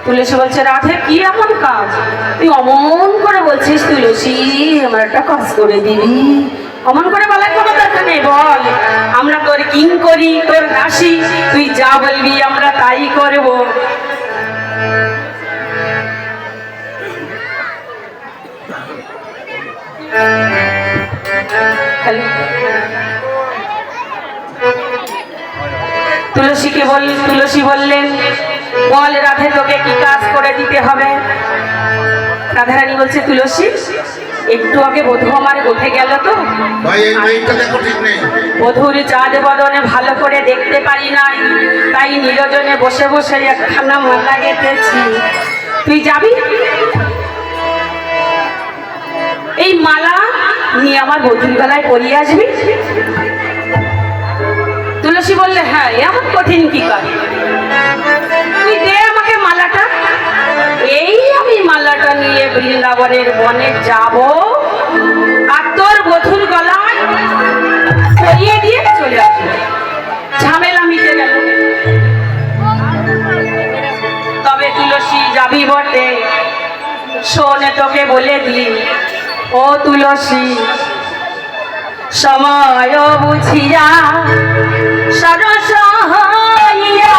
তুলসী বলছে, রাধে কি এমন কাজ? তুই অমন করে বলছিস তুলসী আমার একটা কাজ করে দিবি। অমন করে বলার কোনো দরকার নেই, বল আমরা তোর কিং করি, তোর দাসী, তুই যা বলবি আমরা তাই করব। তুলসী বললেন, বল রাধে তোকে কি কাজ করে দিতে হবে? রাধারানী বলছে, তুলসী একটু আগে বধূ আমার উঠে গেল তো, বধূর চাঁদ বদনে ভালো করে দেখতে পারি নাই, তাই নিরজনে বসে বসে একখানা মালা গেঁথেছি, তুই যাবি এই মালা নিয়ে আমার বধূর গলায় পরিয়ে আসবি। তুলসী বললে, হ্যাঁ এমন কঠিন কি কাজ, তুই দে আমাকে মালাটা, এই আমি মালাটা নিয়ে বৃন্দাবনের বনে যাব আর তোর বধূর গলায় পরিয়ে দিয়ে চলে আসবো, ঝামেলা মিটে গেল। তবে তুলসী যাবি বটে, শোনে তোকে বলে দি, ও তুলসী সময় বুঝিয়া সরস হইয়া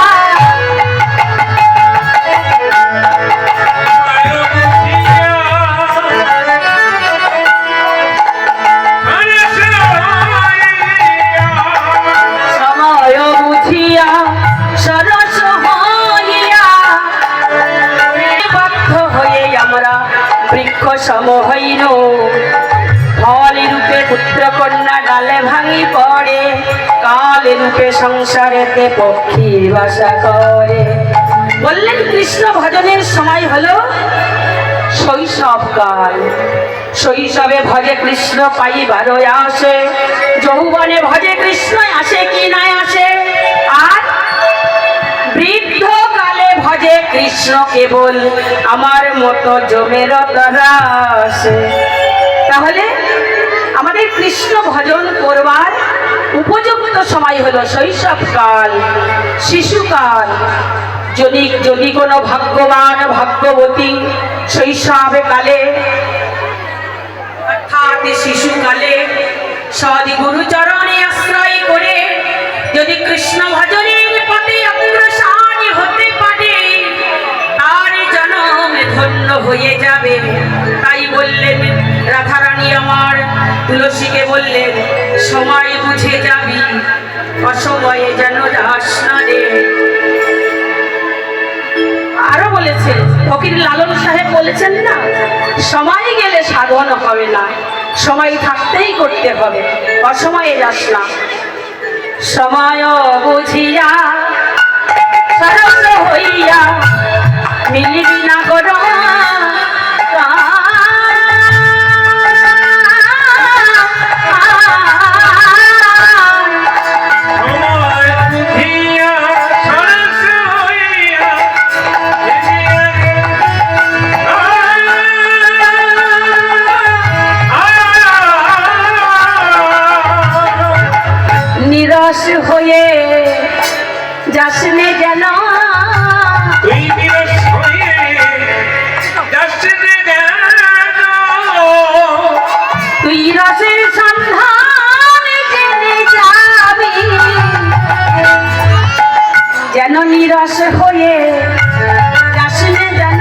বৃক্ষ সম হইল, ফলে রূপে পুত্র কন্যা ডালে ভাঙি পড়ে, কালে রূপে সংসারেতে পক্ষীর বাসা করে। বললেন কৃষ্ণ ভজনের সময় হলো শৈশবকাল, শৈশবে ভজে কৃষ্ণ পাইবার আসে, যৌবনে ভজে কৃষ্ণ আসে কি না আসে, আর বৃদ্ধ কালে ভজে কৃষ্ণ কেবল আমার মতো জমের তারা আসে। তাহলে আমাদের কৃষ্ণ ভজন করবার উপযুক্ত সময় হলো শৈশবকাল, শিশুকাল। যদি কোনো ভাগ্যবান ভাগ্যবতী শৈশবকালে অর্থাৎ শিশুকালে সদ্গুরু চরণে আশ্রয় করে যদি কৃষ্ণ ভজনের পথে অগ্রসর হতে পারে, তার জন্ম ধন্য হয়ে যাবে। তাই বললেন রাধারানী আমার তুলসীকে বললেন, সময় বুঝে যাবি, অসময়ে যেন যাস না রে। আরো বলেছেন, ফকির লালন সাহেব বলেছেন না, সময় গেলে সাধন হবে না, সময় থাকতেই করতে হবে, অসময়ে যাস না। সময় বুঝিয়া সরস হইয়া মিলিবি না গর, নিরস হয়ে যাসনে যেন, তুই রসের সন্ধান জেনে যাবি, যেন নিরস হয়ে যাসনে যেন,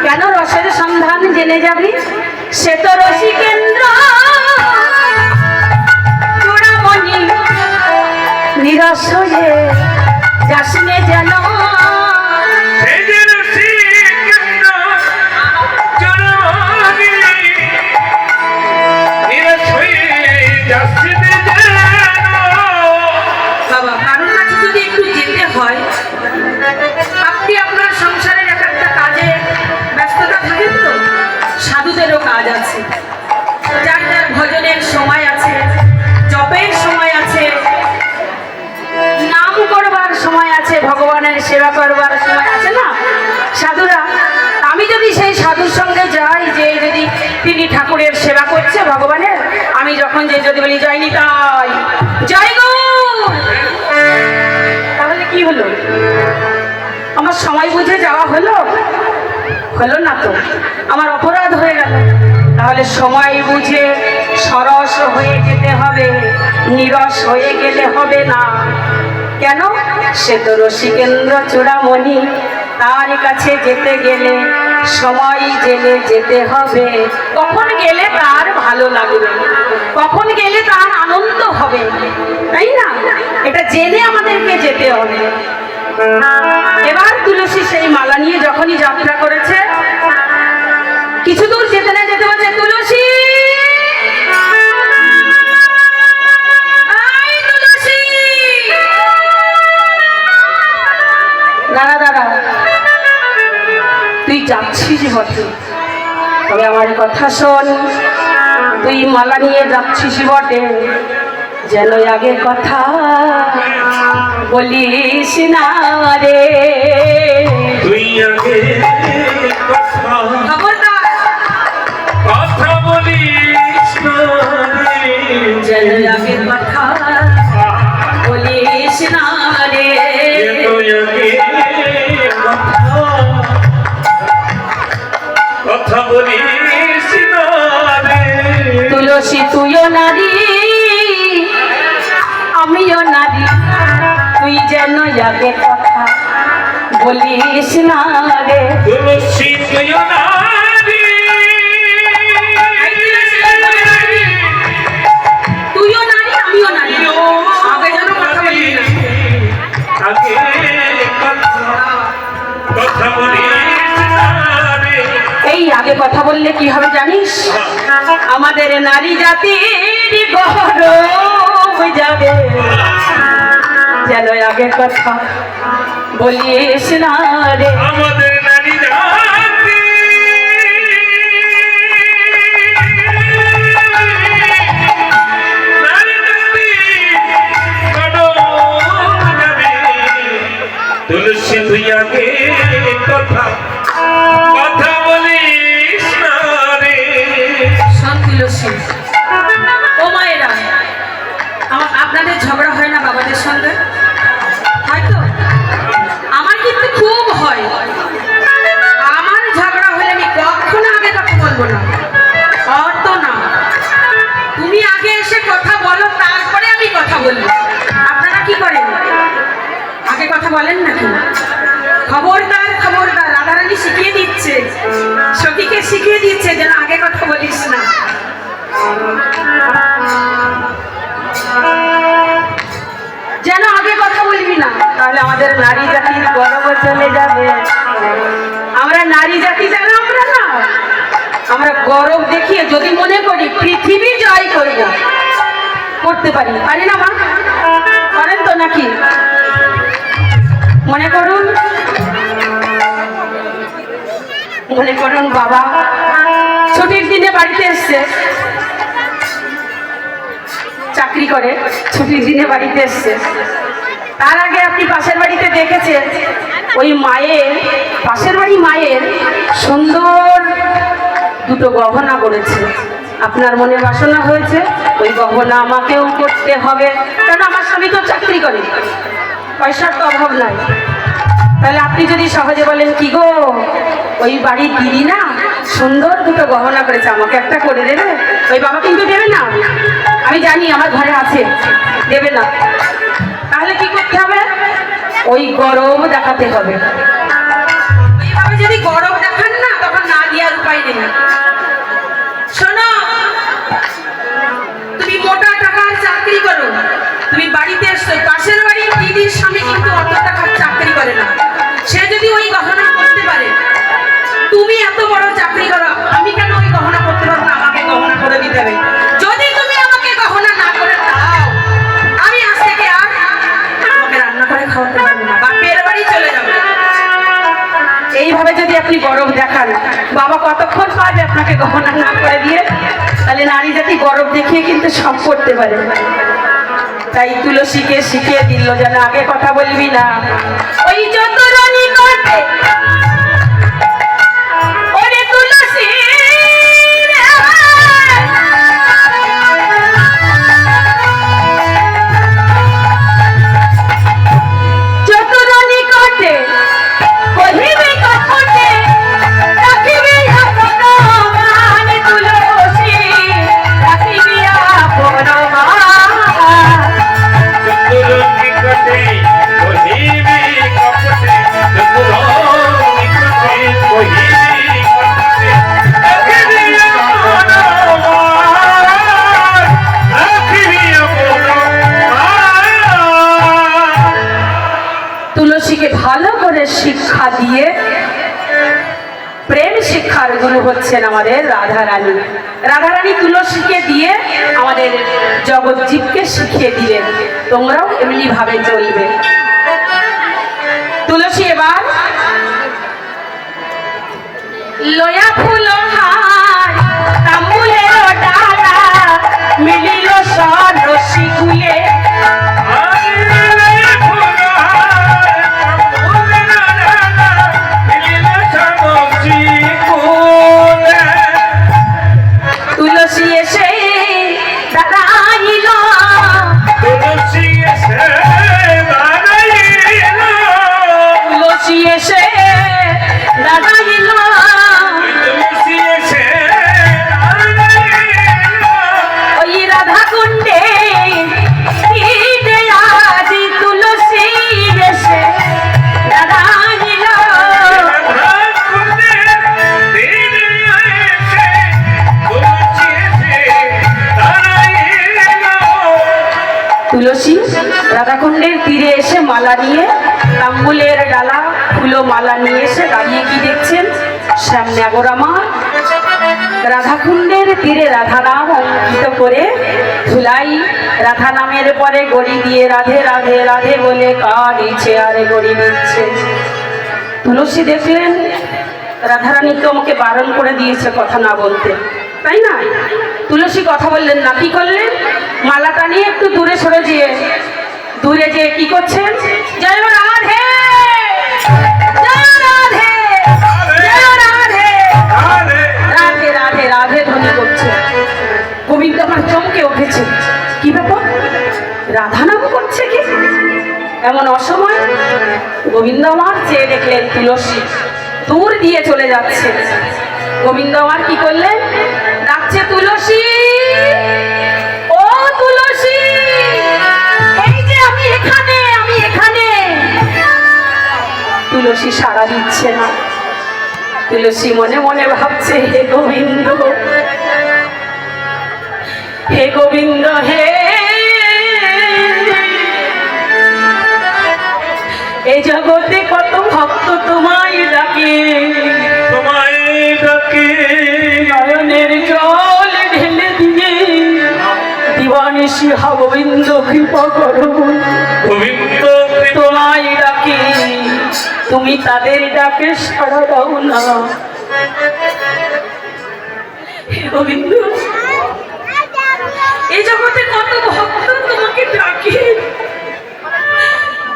কেন রসের সন্ধান জেনে যাবি? সে তো রসিকেন্দ্র চূড়ামণি, নিরস হয়ে যাসনে যেন, বাবা কারোর কাছে যদি একটু যেতে হয়, আপনি আপনার সংসারের একটা কাজে ব্যস্ততা থাকেন তো, সাধুদেরও কাজ আছে, যার যার ভজনের সময় আছে, জপের সময় আছে, নাম করবার সময় আছে, ভগবানের সেবা করবার সময় আছে না সাধুরা। আমি যদি সেই সাধুর সঙ্গে যাই, যে যদি তিনি ঠাকুরের সেবা করছে ভগবানের। আমি যখন যে যদি বলি জয় নিতাই, জয় গো, তাহলে কি হলো? আমার সময় বুঝে যাওয়া হলো? হলো না তো, আমার অপরাধ হয়ে গেল। তাহলে সময় বুঝে সরস হয়ে যেতে হবে, নিরস হয়ে গেলে হবে না। কেন? সে তো রসিকেন্দ্র চূড়ামণি, তার কাছে যেতে গেলে সময় জেনে যেতে হবে। কখন গেলে তার ভালো লাগবে, কখন গেলে তার আনন্দ হবে, তাই না? এটা জেনে আমাদেরকে যেতে হবে। এবার তুলসী সেই মালা নিয়ে যখনই যাত্রা করেছে, কিছু দূর যেতে না যেতে বলছে, তুলসী, দাঁড়া দাঁড়া, তুই যাচ্ছিস বটে, তবে আমার কথা শোন। তুই মালা নিয়ে যাচ্ছিস বটে, যেন আগে কথা বলিস না রে। তুই আগে কথা বলিস না রে, যেন আগে কথা বলিস না রে। তুই আগে কথা বলিস না রে। তুলসী, তুইও নারী, আমিও নারী, তুই যেন আগে কথা বলিস না রে। তুলসী তুইও নারী, তুইও নারী, আমিও নারী, আগে যেন কথা বলিস না। আগে কথা বলিস না রে। এই আগে কথা বললে কি হবে জানিস? আমাদের নারী জাতির গৌরব যাবে, যেন আগে কথা বলিস না রে। আমাদের নারী জাতি তুলসী তুই আগে কথা কথা বলিস না রে। শোন তুলসী, ও মায়েরা, আপনাদের ঝগড়া হয় না বাবাদের সঙ্গে? হয়তো আমার কিন্তু খুব হয়। আমার ঝগড়া হলে আমি কখনো আগে কথা বলবো না, অত না। তুমি আগে এসে কথা বলো, তারপরে আমি কথা বলবো। আপনারা কি করেন? আগে কথা বলেন নাকি? খবরদার খবরদার, রাধারানী শিখিয়ে দিচ্ছে, সখীকে শিখিয়ে দিচ্ছে যেন আগে কথা বলিস না। যেন আগে কথা বলবি না, তাহলে আমাদের নারী জাতির গর্ব চলে যাবে। আমরা নারী জাতি যারা, আমরা না, আমরা গর্ব দেখিয়ে যদি মনে করি পৃথিবী জয় করব, করতে পারি, পারি না মা? করেন তো নাকি? মনে করুন, মনে করুন বাবা ছুটির দিনে বাড়িতে এসছে, চাকরি করে, ছুটির দিনে বাড়িতে এসছে। তার আগে আপনি পাশের বাড়িতে দেখেছেন ওই মায়ের, পাশের বাড়ি মায়ের সুন্দর দুটো গহনা করেছে। আপনার মনে বাসনা হয়েছে ওই গহনা আমাকেও করতে হবে, কারণ আমার স্বামী তো চাকরি করে, পয়সার তো অভাব নাই। তাহলে আপনি যদি সহজে বলেন, কি গো, ওই বাড়ির দিদি না সুন্দর দুটো গহনা করেছে, আমাকে একটা করে দেবে? ওই বাবা কিন্তু দেবে না, আমি জানি, আমার ঘরে আছে, দেবে না। তাহলে কি করতে হবে? ওই গরম দেখাতে হবে। এইভাবে যদি গরম দেখান না, তখন না দেওয়ার উপায় নেই। শোনো, তুমি মোটা টাকার চাকরি করো, তুমি বাড়িতে এসছো, পাশের বাড়ির দিদির স্বামী কিন্তু অত টাকার চাকরি করে না। সে যদি ওই গহনা করতে পারে, তুমি এত বড় চাকরি করো, আমি কেন ওই গহনা করতে পারবো না? আমাকে গহনা করে দিতে হবে। যদি তুমি আমাকে গহনা না করে দাও, আমি আজ থেকে আর তোমাকে রান্না করে খাওয়াতে পারবো না, বাপের বাড়ি চলে যাবো। এইভাবে যদি আপনি গরব দেখান, বাবা কতক্ষণ পাবে আপনাকে গহনা না করে দিয়ে? তাহলে নারী জাতি গরব দেখিয়ে কিন্তু সব করতে পারে। তাই তুলসীকে শিখিয়ে দিল যেন আগে কথা বলবি না। ওই যত রানী করবে ওরে তুলসী রে রাধারানী। রাধারানী তুলসীকে দিয়ে আমাদের জগৎজীবকে শিখিয়ে দিলেন তোমরাও এমনি ভাবে চলবে। তুলসী এবার লয়া ফুল হার তাম্বুলের ডালা মিলিল সরসী কুলে তুলসী এসে দাঁড়াইল তুলসী এসে দাঁড়াইল ওই রাধা কুণ্ডে আজি তুলসী এসে দাঁড়াইল তুলসী রাধাকুণ্ডের তীরে এসে মালা নিয়ে তাম্বুলের ডালা ফুলো মালা নিয়ে এসে দাঁড়িয়ে কি দেখছেন সামনে আগরামা রাধাকুণ্ডের তীরে রাধা নাম অঙ্কিত করে ধুলাই রাধা নামের পরে গড়ি দিয়ে রাধে রাধে রাধে বলে কার ইচ্ছে আরে গড়ি দিচ্ছে। তুলসী দেখলেন রাধারানী তো আমাকে বারণ করে দিয়েছে কথা না বলতে, তাই না? তুলসী কথা বললেন না, কি করলেন? মালাটা নিয়ে একটু দূরে সরে যেয়ে কি করছেন? জয় রাধে জয় রাধে জয় রাধে রাধে রাধে রাধে ধ্বনি করছে। গোবিন্দ আমার চমকে উঠেছে, কি ব্যাপার রাধা নাম করছে কি এমন অসময়? গোবিন্দ আমার চেয়ে দেখলেন তুলসী দূর দিয়ে চলে যাচ্ছে। গোবিন্দ আমার কি করলেন? ডাকছে তুলসী, ও তুলসী, এই যে আমি এখানে আমি এখানে। তুলসী সাড়া দিচ্ছে না। তুলসী মনে মনে ভাবছে হে গোবিন্দ হে গোবিন্দ হে, এই জগতে কত ভক্ত তোমায় ডাকে নয়নের জল ঢেলে দিয়ে দিবানিশি হা গোবিন্দ কৃপা করো গোবিন্দ তোমায় ডাকে, তুমি তাদের ডাকে সাড়া দাও না। হে গোবিন্দ এই জগতে কত ভক্ত তোমাকে ডাকে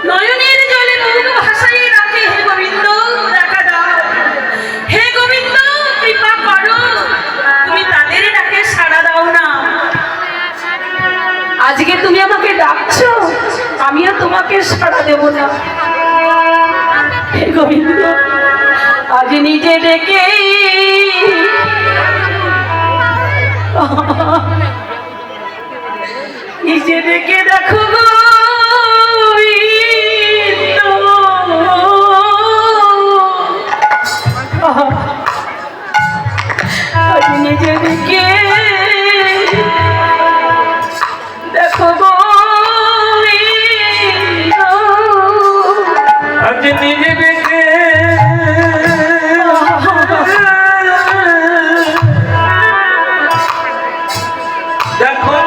নয়নের জলে মৌন ভাষায় ডাকে, হে গোবিন্দ দেখা দাও, হে গোবিন্দ কৃপা করো, তুমি তাদের ডাকে সাড়া দাও না। আজকে তুমি আমাকে ডাকছো, আমিও তোমাকে সাড়া দেব না। হে গোবিন্দ আজ নিজে ডেকে নিজে ডেকে দেখো আজ নিজে ডেকে দেখো আজ নিজে দেখে দেখো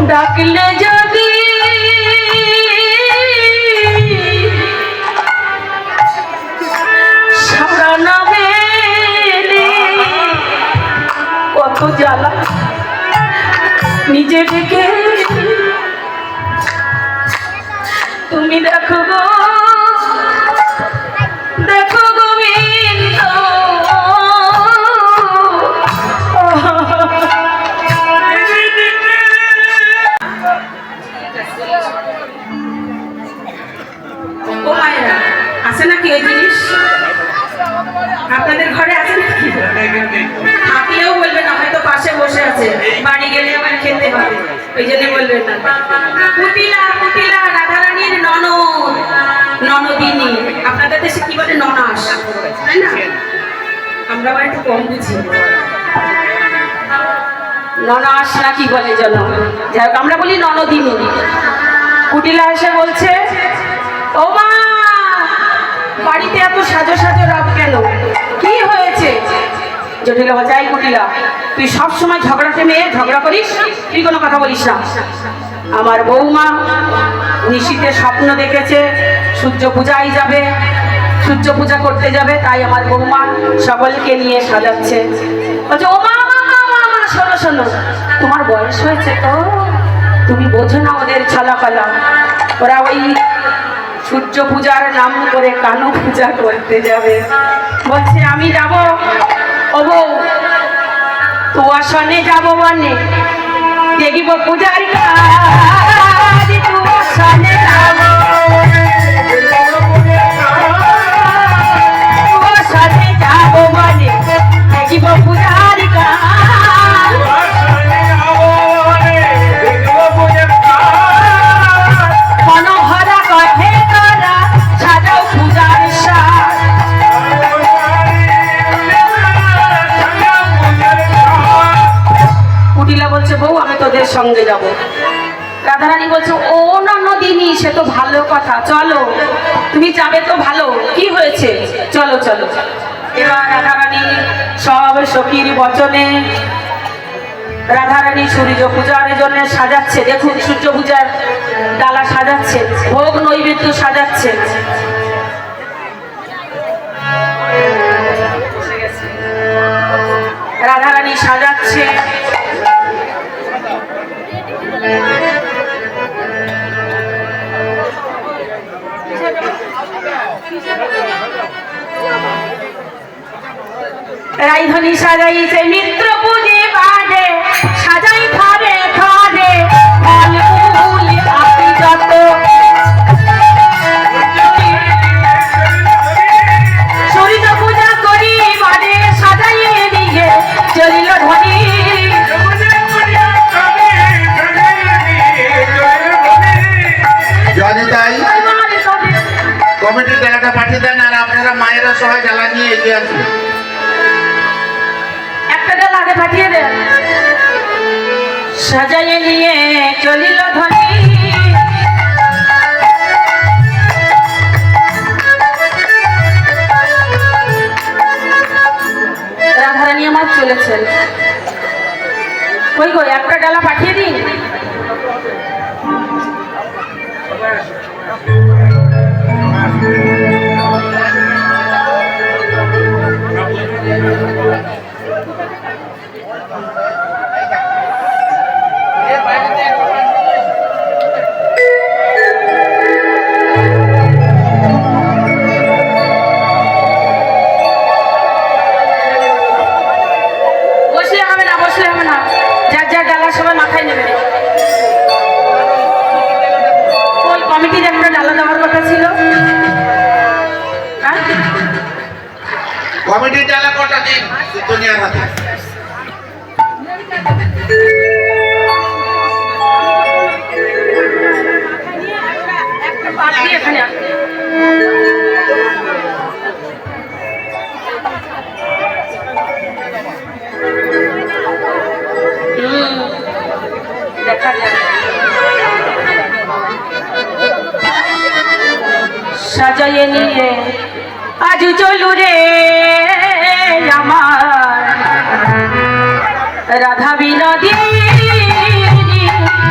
ডাকলে যদি সারা না মেলে কত জ্বালা নিজে ডেকে তুমি দেখো গো দেখো গোবিন্দ ও মায়েরা আছে নাকি ওই জিনিস আপনাদের ঘরে আছে নাকি? থাকলেও বলবেন না, হয়তো পাশে বসে আছে, বাড়ি গেলে আবার খেতে হবে, ওই জন্য বলবেন না। কুটিলা কুটিলা রাধারানীর ননদিনী, আপনাদের দেশে কি বলে? ননাস, তাই না? আমরা আবার একটু কম বুঝি, ননাস না কি বলে যেন, যাই হোক আমরা বলি ননদিনী। কুটিলা এসে বলছে ও মা বাড়িতে এত সাজো সাজো রাত কেন? জটিলা বলছে, এই কুটিলা, তুই সবসময় ঝগড়াতে মেয়ে, ঝগড়া করিস, তুই কোনো কথা বলিস না। আমার বৌমা নিশীতে স্বপ্ন দেখেছে সূর্য পূজায় যাবে, সূর্য পূজা করতে যাবে, তাই আমার বৌমা সকলকে নিয়ে সাজাচ্ছে। বলছে, ও মা মা মা মা মা, শোনো শোনো, তোমার বয়স হয়েছে তো, তুমি বোঝো না ওদের ছলাকলা, ওরা ওই সূর্য পূজার নাম করে কানু পূজা করতে যাবে। বলছে, আমি যাব, ও বউ তোমার সনে যাবো বনে, দেখিব পূজার কাজ, তোমার সনে যাবো, তোমার সনে যাবো বনে, দেখিব পূজার কাজ, মনোহরা কথে তারা সাজাও পূজার সাজ। কুটিলা বলছে, বউ আমি তোদের সঙ্গে যাব। রাধারানী বলছে, ও না নদিনী, সে তো ভালো কথা, চলো, তুমি যাবে তো ভালো, কি হয়েছে, চলো চলো। এবার রাধারানী সব সখীর বচনে রাধারানী সূর্য পূজার জন্য সাজাচ্ছে। দেখুন সূর্য পূজার ডালা সাজাচ্ছে, ভোগ নৈবেদ্য সাজাচ্ছে। রাধারানী সাজাচ্ছে, রাইধনী সাজাইছে মিত্র পুজে বাজে, সাজাই খারে খারে ফল ফুল আপনি যত, সূর্য পূজা করি বাজে সাজাইয়ে নিয়ে চলিল ধনী। জয়নিতাই কমিটির টাকাটা পাঠিয়ে দেন, আর আপনারা মায়েরা সবাই জ্বালা নিয়ে এগিয়ে আসুন। একটা ডাল আগে পাঠিয়ে দেন। সাজাইয়ে নিয়ে চলিল ধনী, রাধারানী আমার চলেছেন। ওই গো একটা ডালা পাঠিয়ে দিন। বসলে হবে না, বসলে হবে না, যার যার ডালা সবাই মাথায় নেবে। ওই কমিটির একটা ডালা দেওয়ার কথা ছিল। কমিটির জ্বালা কটা দিন দুনিয়ার হাতে। এখানে দেখা যাক। সাজাইয়ে নিয়ে আজ চলু রে আমার রাধা বিনোদিনী,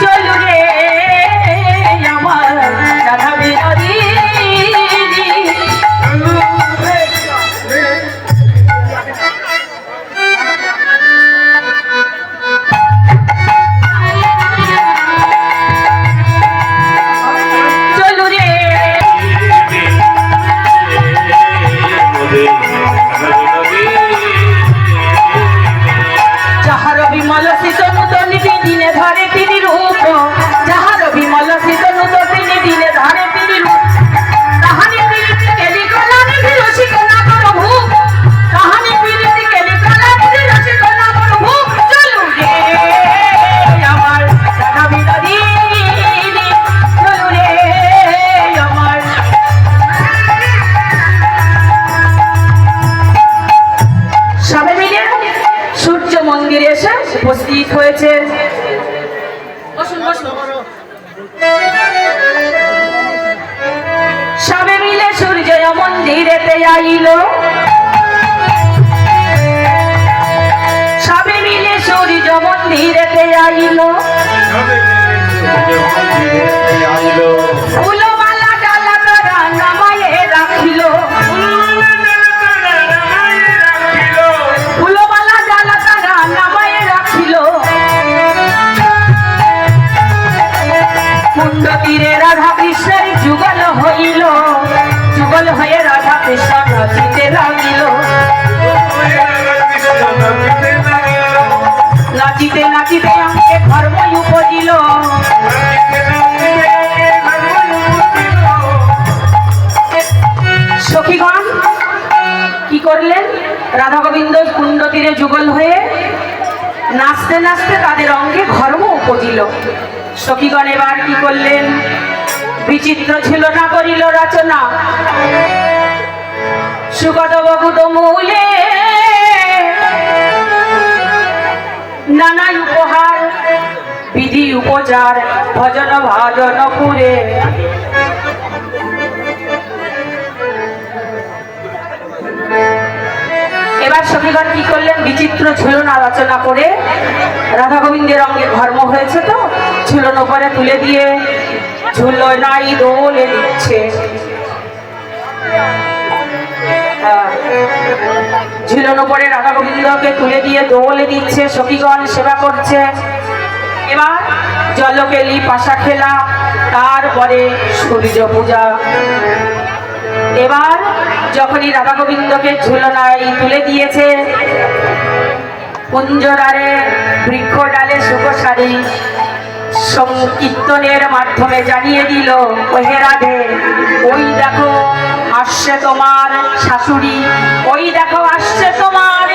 চলু রে আমার রাধা বিনোদিনী। যাহার বিমল শীত নূতন দিনে ধরে তিনি রূপ, যাহার বিমল শীত নূতন দিনে ধরে তিনি রূপ, তাহানি পিরিতি কেলি কলা নিধি রসিক না করো ভূপ, তাহানি পিরিতি কেলি কলা নিধি রসিক না করো ভূপ। চলু রে আমার রাধা বিনোদিনী, চলু রে আমার। সবাই মিলে সূর্য মন্দিরে এসে উপস্থিত হয়েছে। বসুন বসুন। সবে মিলে সূর্য মন্দিরেতে আইল, যুগল হয়ে রাধা কৃষ্ণ নাচিতে লাগিল। নাচিতে নাচিতে অঙ্গে ধর্মই উপজিল। সখীগণ কি করলেন? রাধা গোবিন্দ কুণ্ড তীরে যুগল হয়ে নাচতে নাচতে তাদের অঙ্গে ধর্ম উপজিল। সখীগণ এবার কি করলেন? বিচিত্র ছিল না করিল রচনা, সুগত বগুত মূলে নানা উপহার বিধি উপচার ভজন ভাজন পুরে। এবার সখীগণ কি করলেন? বিচিত্র ঝুলনা রচনা করে, রাধা গোবিন্দের অঙ্গে ধর্ম হয়েছে তো ঝুলন উপরে তুলে দিয়ে ঝুলনাই দোলে দিচ্ছে। ঝুলন উপরে রাধা গোবিন্দকে তুলে দিয়ে দোলে দিচ্ছে, সখীগণ সেবা করছে। এবার জলকেলি পাশা খেলা, তারপরে সূর্য পূজা। এবার যখনই রাধা গোবিন্দকে ঝুলনায় তুলে দিয়েছে, কুঞ্জরারে বৃক্ষ ডালে সুখসারী সংকীর্তনের মাধ্যমে জানিয়ে দিল, ওহে রাধে, ওই দেখো আসছে তোমার শাশুড়ি, ওই দেখো আসছে তোমার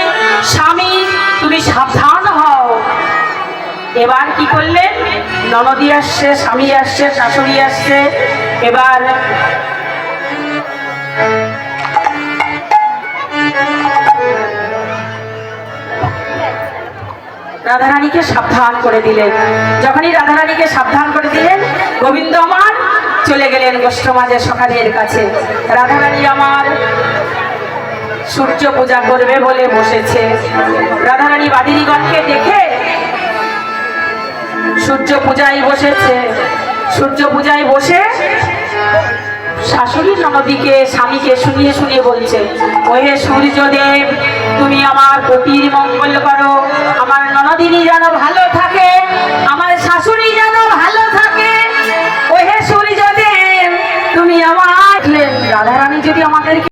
স্বামী, তুমি সাবধান হও। এবার কি করলেন? ননদী আসছে, স্বামী আসছে, শাশুড়ি আসছে। এবার রাধারানীকে সাবধান করে দিলেন। যখনই রাধারানীকে সাবধান করে দিলেন, গোবিন্দ আমার চলে গেলেন গোষ্ঠমাজে সকালের কাছে। রাধারানী আমার সূর্য পূজা করবে বলে বসেছে। রাধারানী বাদিনীগণকে দেখে সূর্য পূজায় বসেছে। সূর্য পূজায় বসে শাশুড়ি ননদীকে স্বামীকে শুনিয়ে শুনিয়ে বলছে, ওহে সূর্যদেব, তুমি আমার পতির মঙ্গল করো, আমার ননদিনী যেন ভালো থাকে।